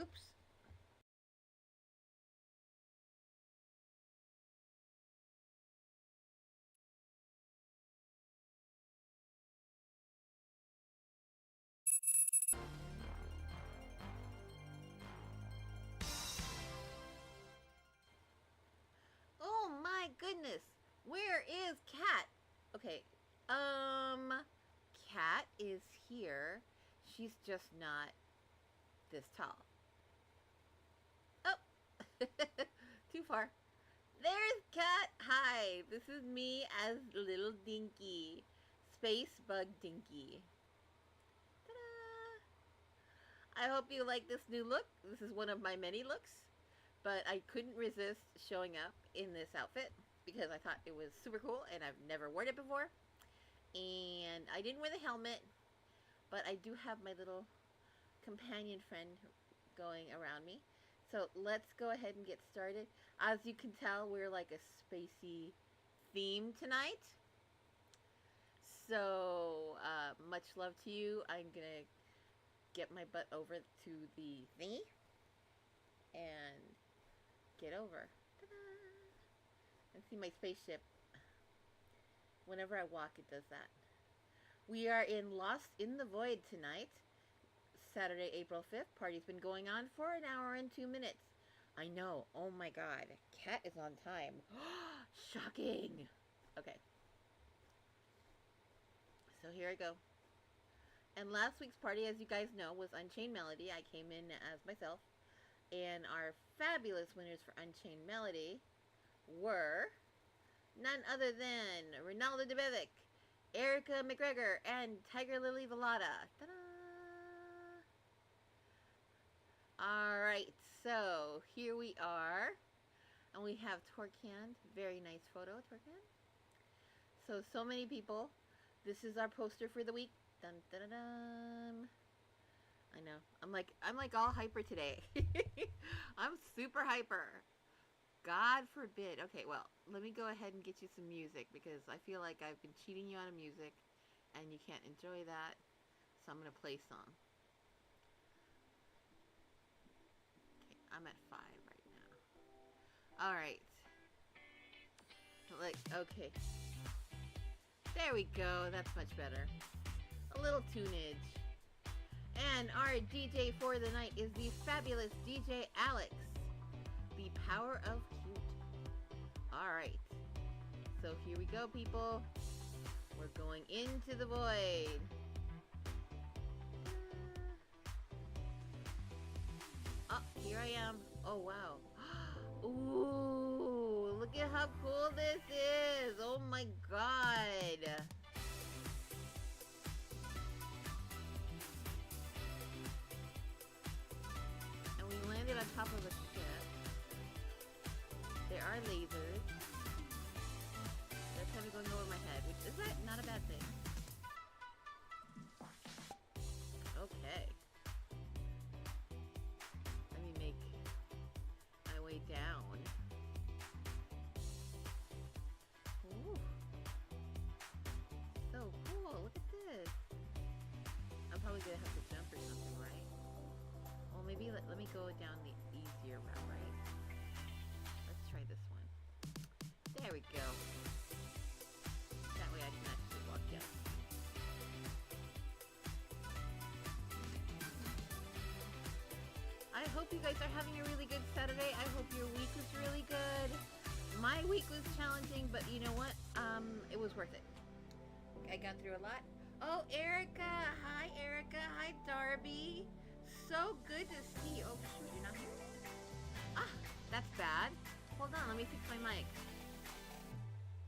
Oops. Oh my goodness. Where is Kat? Okay. Kat is here. She's just not this tall. Oh. Too far. There's Kat. Hi. This is me as little Dinky. Space Bug Dinky. Ta-da! I hope you like this new look. This is one of my many looks. But I couldn't resist showing up in this outfit because I thought it was super cool and I've never worn it before. And I didn't wear the helmet, but I do have my little companion friend going around me. So let's go ahead and get started. As you can tell, we're like a spacey theme tonight. So much love to you. I'm going to get my butt over to the thingy and get over. Ta-da! And see my spaceship. Whenever I walk, it does that. We are in Lost in the Void tonight. Saturday, April 5th. Party's been going on for an hour and 2 minutes. I know. Oh my god. Kat is on time. Shocking. Okay. So here I go. And last week's party, as you guys know, was Unchained Melody. I came in as myself. And our fabulous winners for Unchained Melody were none other than Ronaldo DeBevic, Erica McGregor, and Tiger Lily Velada. Ta-da! Alright, so here we are. And we have Torcan. Very nice photo, Torcan. So many people. This is our poster for the week. Dun, dun, dun, dun. I know. I'm like all hyper today. I'm super hyper. God forbid. Okay, well, let me go ahead and get you some music because I feel like I've been cheating you out of music and you can't enjoy that. So I'm going to play some. Okay, I'm at 5 right now. All right. Okay. There we go. That's much better. A little tunage. And our DJ for the night is the fabulous DJ Alex. The power of cute. Alright. So here we go, people. We're going into the void. Oh, here I am. Oh, wow. Ooh, look at how cool this is. Oh my god. And we landed on top of a ship. There are lasers. They're kind of going over my head, which is not a bad thing. Okay. Let me make my way down. Ooh. So cool. Look at this. I'm probably going to have to jump or something, right? Well, maybe let me go down the easier route, right? Let's try this one. There we go. That way I can actually walk down. I hope you guys are having a really good Saturday. I hope your week was really good. My week was challenging, but you know what? It was worth it. I got through a lot. Oh, Erica. Hi, Erica. Hi, Darby. So good to see you. Oh, shoot, you're not here? Ah, that's bad. Hold on, let me fix my mic.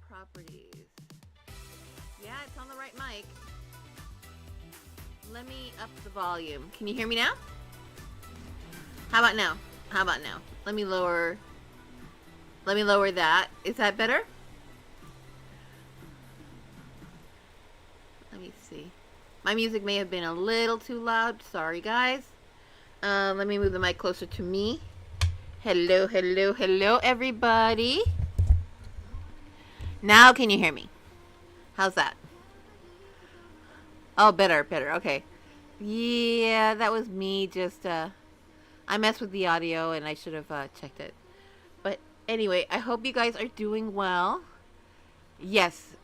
Properties. Yeah, it's on the right mic. Let me up the volume. Can you hear me now? How about now? How about now? Let me lower that. Is that better? Let me see. My music may have been a little too loud. Sorry, guys. Let me move the mic closer to me. Hello, hello, hello, everybody. Now can you hear me? How's that? Oh, better. Okay. Yeah, that was me just, I messed with the audio and I should have checked it. But anyway, I hope you guys are doing well. Yes,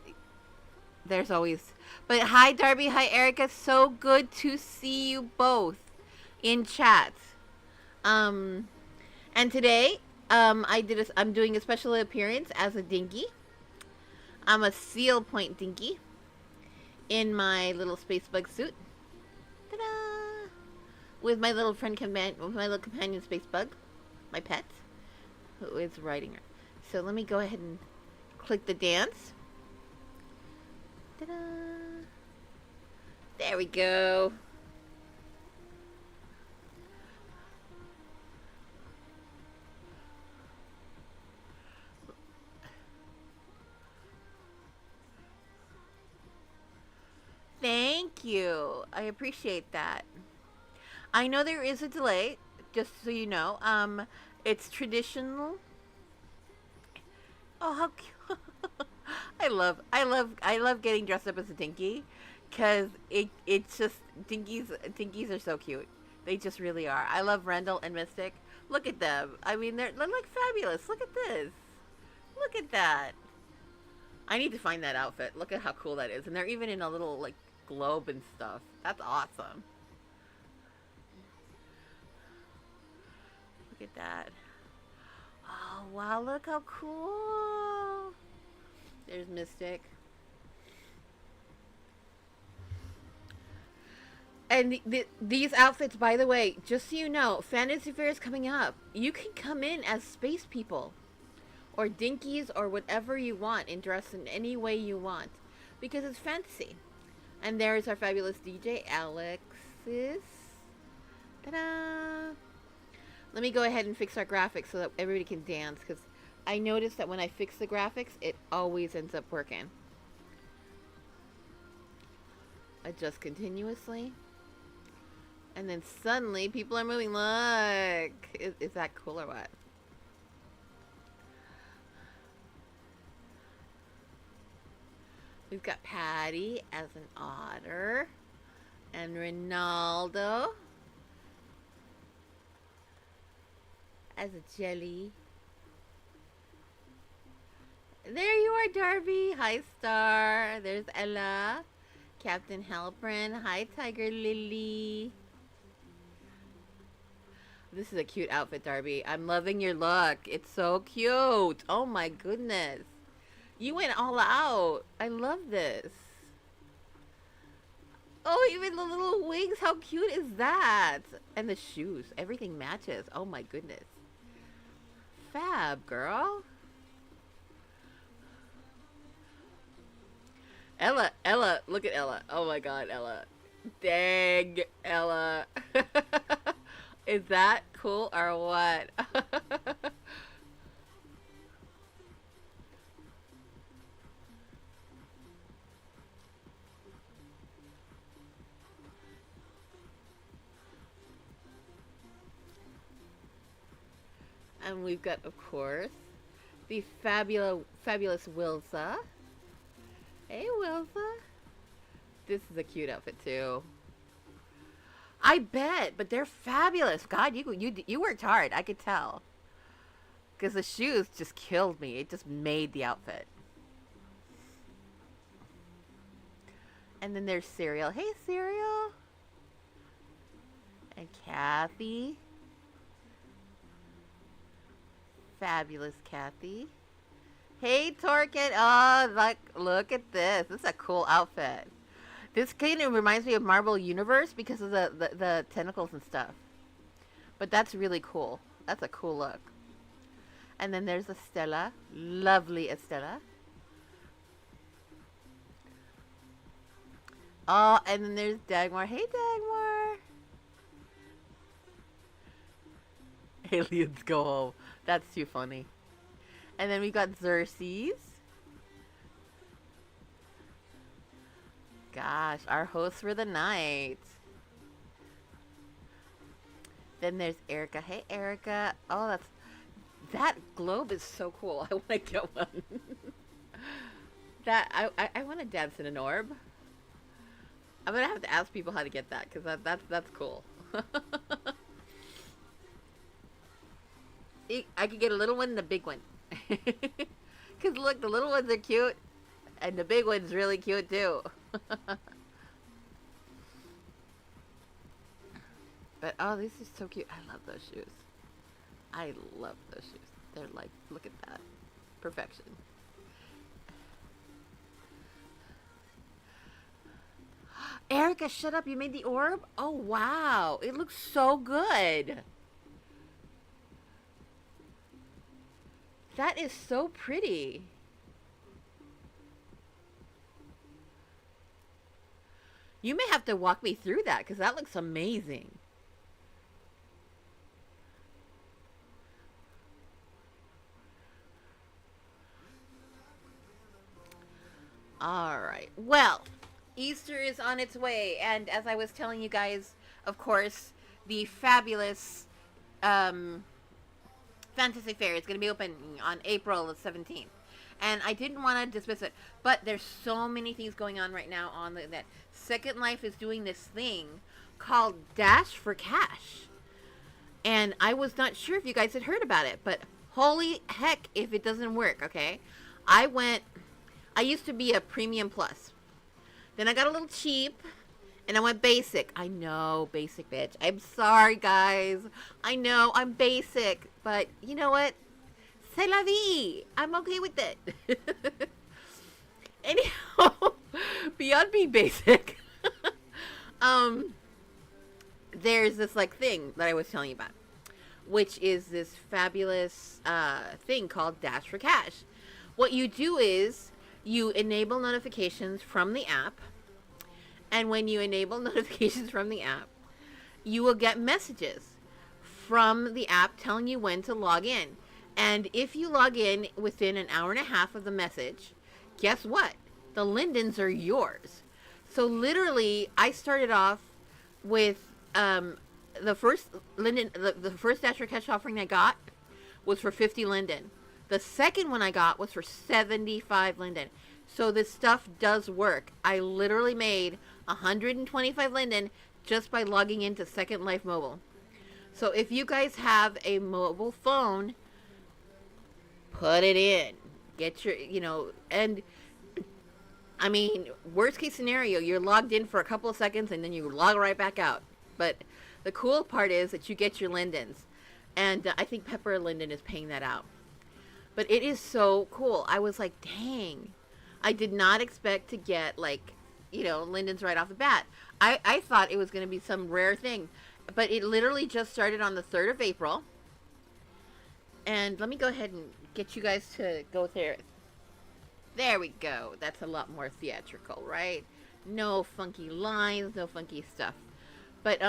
there's always. But hi, Darby. Hi, Erica. So good to see you both in chat. And today, I'm doing a special appearance as a dinky. I'm a seal point dinky in my little space bug suit. Ta-da! With my little companion space bug, my pet, who is riding her. So let me go ahead and click the dance. Ta-da! There we go. Thank you. I appreciate that. I know there is a delay, just so you know. It's traditional. Oh, how cute. I love getting dressed up as a dinky, cause it's just dinkies are so cute. They just really are. I love Rendell and Mystic. Look at them. I mean, they're like fabulous. Look at this. Look at that. I need to find that outfit. Look at how cool that is. And they're even in a little like globe and stuff. That's awesome. Look at that. Oh, wow, look how cool. There's Mystic. And these outfits, by the way, just so you know, Fantasy Fair is coming up. You can come in as space people. Or dinkies or whatever you want and dress in any way you want. Because it's fantasy. And there's our fabulous DJ, Alexis. Ta-da! Let me go ahead and fix our graphics so that everybody can dance. Because I noticed that when I fix the graphics, it always ends up working. Adjust continuously. And then suddenly people are moving. Look! Is that cool or what? We've got Patty as an otter. And Ronaldo as a jelly. There you are, Darby. Hi, Star. There's Ella. Captain Halprin. Hi, Tiger Lily. This is a cute outfit, Darby. I'm loving your look. It's so cute. Oh my goodness. You went all out. I love this. Oh, even the little wings. How cute is that? And the shoes. Everything matches. Oh my goodness. Fab, girl. Ella, look at Ella. Oh my god, Ella. Dang, Ella. Is that cool or what? And we've got, of course, the fabulous Wilsa. Hey, Wilsa. This is a cute outfit, too. I bet, but they're fabulous. God, you worked hard. I could tell. Because the shoes just killed me. It just made the outfit. And then there's Cereal. Hey, Cereal. And Kathy. Fabulous Kathy. Hey, Torkin. Oh, look at this. This is a cool outfit. This kind of reminds me of Marvel Universe because of the tentacles and stuff. But that's really cool. That's a cool look. And then there's Estella. Lovely Estella. Oh, and then there's Dagmar. Hey, Dagmar. Aliens go home. That's too funny. And then we got Xerxes. Gosh, our host for the night. Then there's Erica. Hey, Erica. Oh, that globe is so cool. I want to get one. I want to dance in an orb. I'm gonna have to ask people how to get that because that's cool. I could get a little one and a big one. Because look, the little ones are cute, and the big one's really cute too. But oh, this is so cute. I love those shoes. I love those shoes. They're like, look at that. Perfection. Erica, shut up. You made the orb? Oh, wow. It looks so good. That is so pretty. You may have to walk me through that because that looks amazing. All right. Well, Easter is on its way, and as I was telling you guys, of course, the fabulous Fantasy Fair is going to be open on April 17th. And I didn't want to dismiss it, but there's so many things going on right now on that. Second Life is doing this thing called Dash for Cash. And I was not sure if you guys had heard about it, but holy heck if it doesn't work, okay? I used to be a Premium Plus. Then I got a little cheap, and I went basic. I know, basic bitch. I'm sorry, guys. I know, I'm basic. But you know what? C'est la vie. I'm okay with it. Anyhow, beyond being basic, there's this like thing that I was telling you about, which is this fabulous thing called Dash for Cash. What you do is you enable notifications from the app, and when you enable notifications from the app, you will get messages from the app telling you when to log in. And if you log in within an hour and a half of the message, guess what? The Lindens are yours. So literally, I started off with the first Linden, the first Dash for Cash offering I got was for 50 Linden. The second one I got was for 75 Linden. So this stuff does work. I literally made 125 Linden just by logging into Second Life Mobile. So if you guys have a mobile phone, put it in. Get your, and I mean, worst case scenario, you're logged in for a couple of seconds and then you log right back out. But the cool part is that you get your Lindens. And I think Pepper Linden is paying that out. But it is so cool. I was like, dang. I did not expect to get, Lindens right off the bat. I thought it was going to be some rare thing. But it literally just started on the 3rd of April. And let me go ahead and get you guys to go there. There we go. That's a lot more theatrical, right? No funky lines, no funky stuff. But,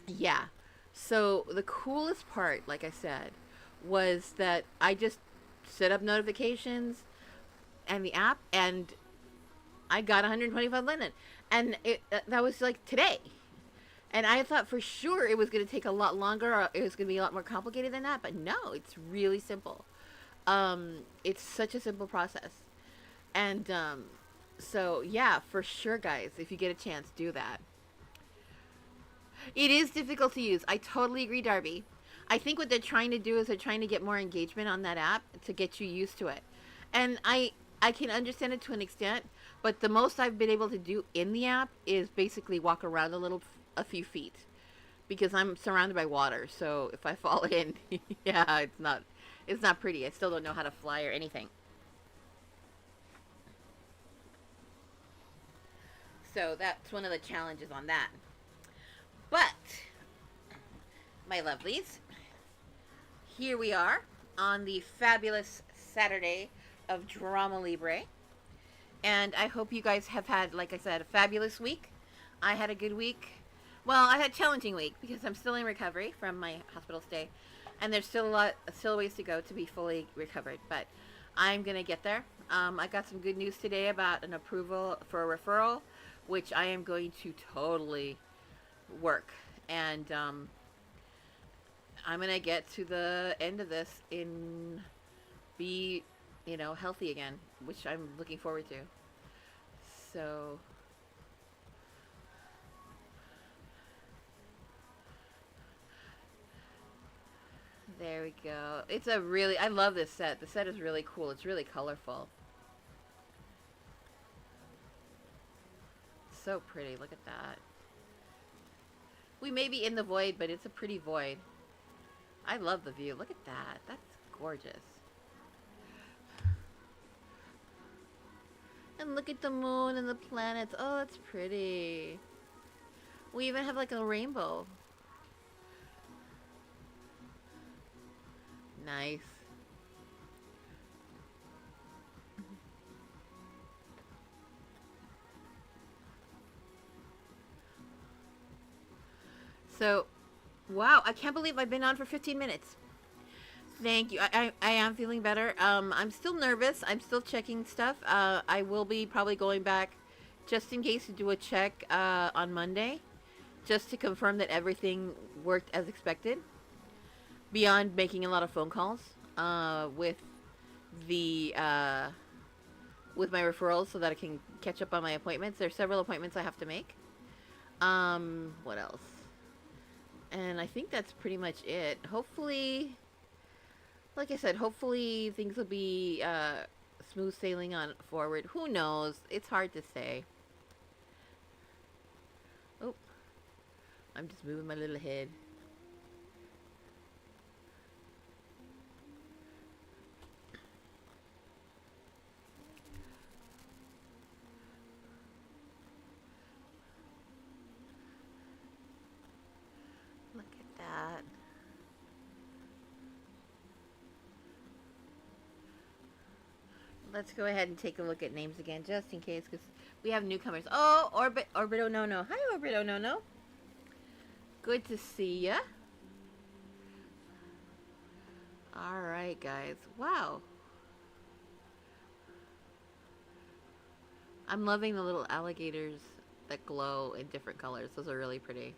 yeah. So the coolest part, like I said, was that I just set up notifications and the app, and I got 125 Linden. And that was like today. And I thought for sure it was going to take a lot longer, or it was going to be a lot more complicated than that. But no, it's really simple. It's such a simple process. And so, yeah, for sure, guys, if you get a chance, do that. It is difficult to use. I totally agree, Darby. I think what they're trying to do is they're trying to get more engagement on that app to get you used to it. And I can understand it to an extent, but the most I've been able to do in the app is basically walk around a few feet, because I'm surrounded by water. So if I fall in, yeah, it's not pretty. I still don't know how to fly or anything. So that's one of the challenges on that. But, my lovelies, here we are on the fabulous Saturday of Drama Libre. And I hope you guys have had, like I said, a fabulous week. I had a good week. Well, I had a challenging week because I'm still in recovery from my hospital stay. And there's still a ways to go to be fully recovered. But I'm going to get there. I got some good news today about an approval for a referral, which I am going to totally work. And I'm going to get to the end of this and be, healthy again, which I'm looking forward to. So There we go. It's a really, I love this set. The set is really cool. It's really colorful. So pretty. Look at that. We may be in the void, but it's a pretty void. I love the view. Look at that. That's gorgeous. And look at the moon and the planets. Oh, that's pretty. We even have like a rainbow. Nice. So, wow, I can't believe I've been on for 15 minutes. Thank you. I am feeling better. I'm still nervous. I'm still checking stuff. I will be probably going back just in case to do a check on Monday, just to confirm that everything worked as expected, beyond making a lot of phone calls with the with my referrals so that I can catch up on my appointments. There's several appointments I have to make. What else? And I think that's pretty much it. Hopefully, like I said, hopefully things will be smooth sailing on forward. Who knows? It's hard to say. Oh, I'm just moving my little head. Look at that. Let's go ahead and take a look at names again, just in case, because we have newcomers. Oh, Orbido No No. Hi, Orbido No No. Good to see ya. All right, guys. Wow. I'm loving the little alligators that glow in different colors. Those are really pretty.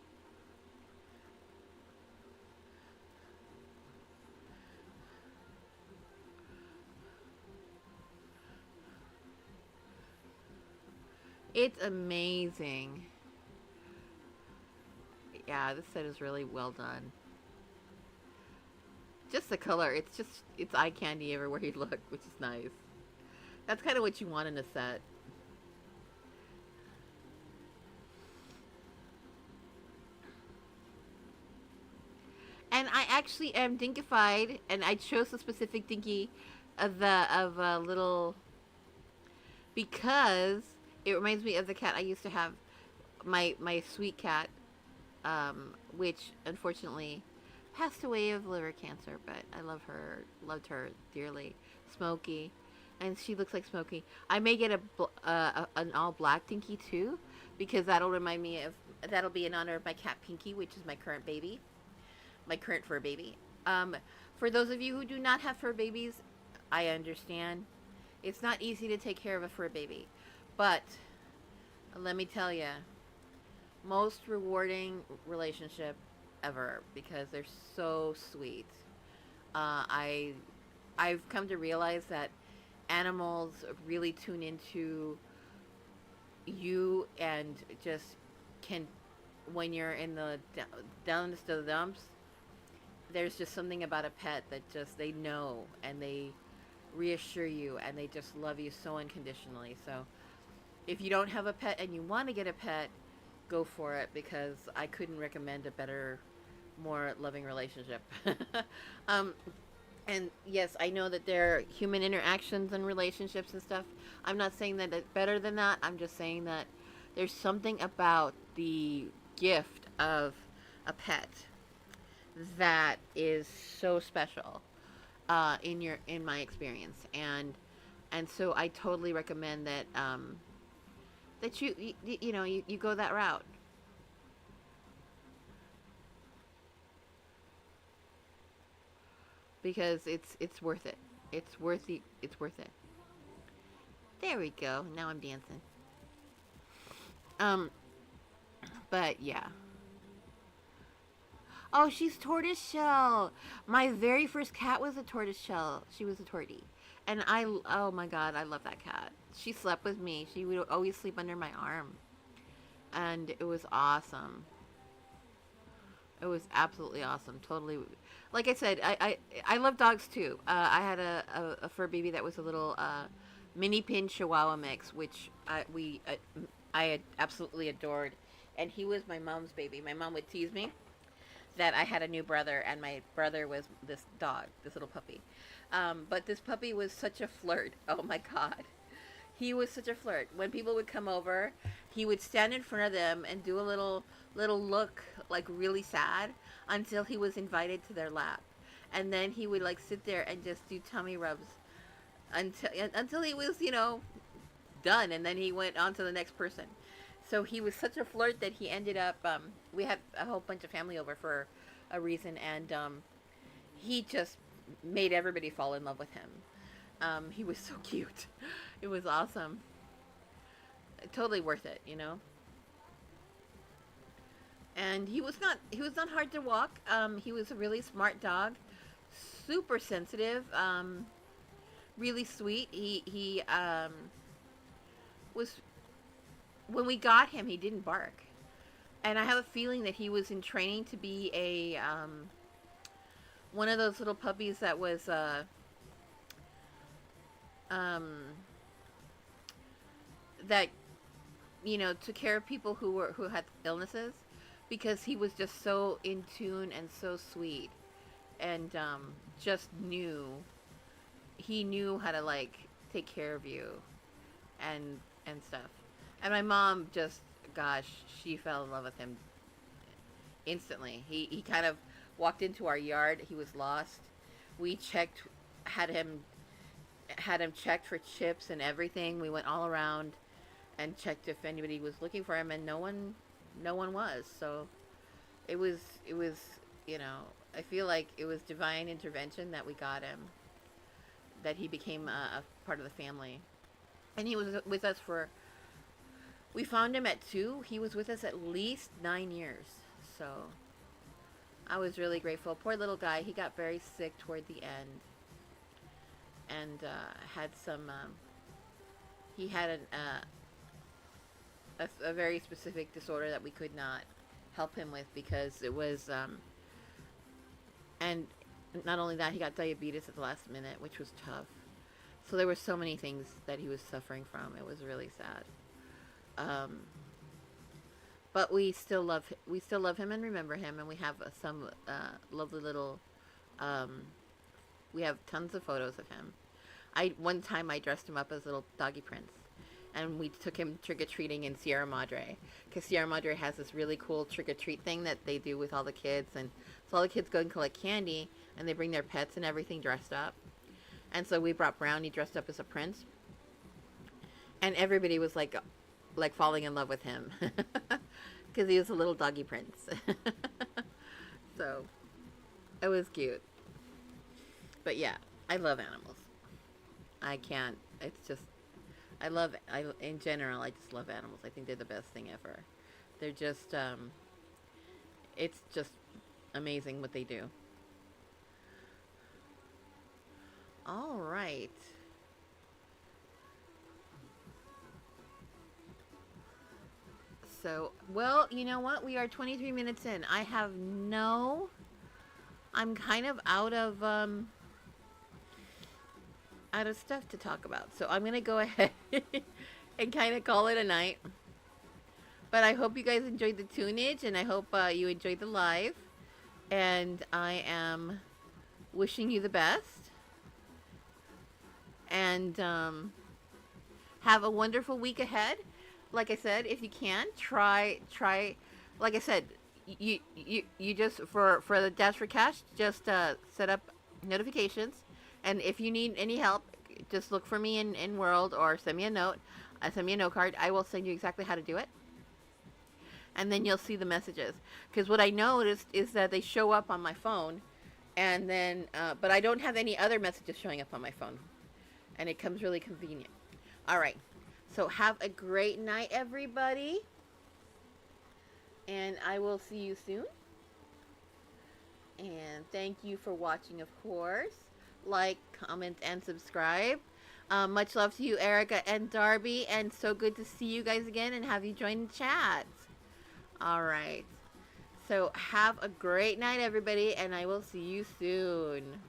It's amazing. Yeah, this set is really well done. Just the color, it's eye candy everywhere you look, which is nice. That's kind of what you want in a set. And I actually am dinkified, and I chose the specific dinky of a little, because it reminds me of the cat I used to have, my sweet cat, which unfortunately passed away of liver cancer, but I loved her dearly. Smokey, and she looks like Smokey. I may get an all black dinky too, because that'll be in honor of my cat Pinky, which is my current fur baby. For those of you who do not have fur babies, I understand. It's not easy to take care of a fur baby, but let me tell you, most rewarding relationship ever, because they're so sweet. I've come to realize that animals really tune into you, and just can, when you're in the down to the dumps, there's just something about a pet that just, they know, and they reassure you, and they just love you so unconditionally. So if you don't have a pet and you want to get a pet, go for it, because I couldn't recommend a better, more loving relationship. And yes, I know that there are human interactions and relationships and stuff. I'm not saying that it's better than that. I'm just saying that there's something about the gift of a pet that is so special in my experience, and so I totally recommend that that you go that route. Because it's worth it. It's worth it. There we go. Now I'm dancing. But yeah. Oh, she's tortoiseshell. My very first cat was a tortoiseshell. She was a tortie. And oh my god, I love that cat. She slept with me. She would always sleep under my arm. And it was awesome. It was absolutely awesome. Totally. Like I said, I love dogs too. I had a fur baby that was a little mini pin Chihuahua mix, which I had absolutely adored. And he was my mom's baby. My mom would tease me that I had a new brother, and my brother was this dog, this little puppy. But this puppy was such a flirt. Oh my God. He was such a flirt. When people would come over, he would stand in front of them and do a little look like really sad until he was invited to their lap. And then he would like sit there and just do tummy rubs until he was, done, and then he went on to the next person. So he was such a flirt that he ended up we had a whole bunch of family over for a reason, and he just made everybody fall in love with him. He was so cute. It was awesome. Totally worth it, And he was not hard to walk. He was a really smart dog, super sensitive, really sweet. He was, when we got him, he didn't bark, and I have a feeling that he was in training to be a one of those little puppies that was that took care of people who had illnesses, because he was just so in tune and so sweet, and just he knew how to like take care of you and stuff. And my mom just, gosh, she fell in love with him instantly. He kind of walked into our yard. He was lost. We had him checked for chips and everything. We went all around and checked if anybody was looking for him, and no one was. So it was I feel like it was divine intervention that we got him, that he became a part of the family. And he was with us we found him at 2. He was with us at least 9 years. So I was really grateful. Poor little guy. He got very sick toward the end, and had some. He had a very specific disorder that we could not help him with, because it was. And not only that, he got diabetes at the last minute, which was tough. So there were so many things that he was suffering from. It was really sad. But we still love him and remember him, and we have some lovely little. We have tons of photos of him. One time I dressed him up as little doggy prince, and we took him trick-or-treating in Sierra Madre, because Sierra Madre has this really cool trick-or-treat thing that they do with all the kids, and so all the kids go and collect candy, and they bring their pets and everything dressed up. And so we brought Brownie dressed up as a prince, and everybody was like falling in love with him, because he was a little doggy prince. So it was cute. But yeah, I love animals. I can't. It's just, in general, I just love animals. I think they're the best thing ever. They're just, it's just amazing what they do. All right. So, well, you know what? We are 23 minutes in. I'm kind of out of stuff to talk about. So I'm going to go ahead and kind of call it a night. But I hope you guys enjoyed the tunage, and I hope you enjoyed the live. And I am wishing you the best. And have a wonderful week ahead. Like I said, if you can, try. Like I said, you just for the Dash for Cash, just set up notifications, and if you need any help, just look for me in World, or send me a note. Send me a note card. I will send you exactly how to do it, and then you'll see the messages. Because what I noticed is that they show up on my phone, and then but I don't have any other messages showing up on my phone, and it comes really convenient. All right. So have a great night, everybody. And I will see you soon. And thank you for watching, of course. Like, comment, and subscribe. Much love to you, Erica and Darby. And so good to see you guys again and have you join the chat. All right. So have a great night, everybody, and I will see you soon.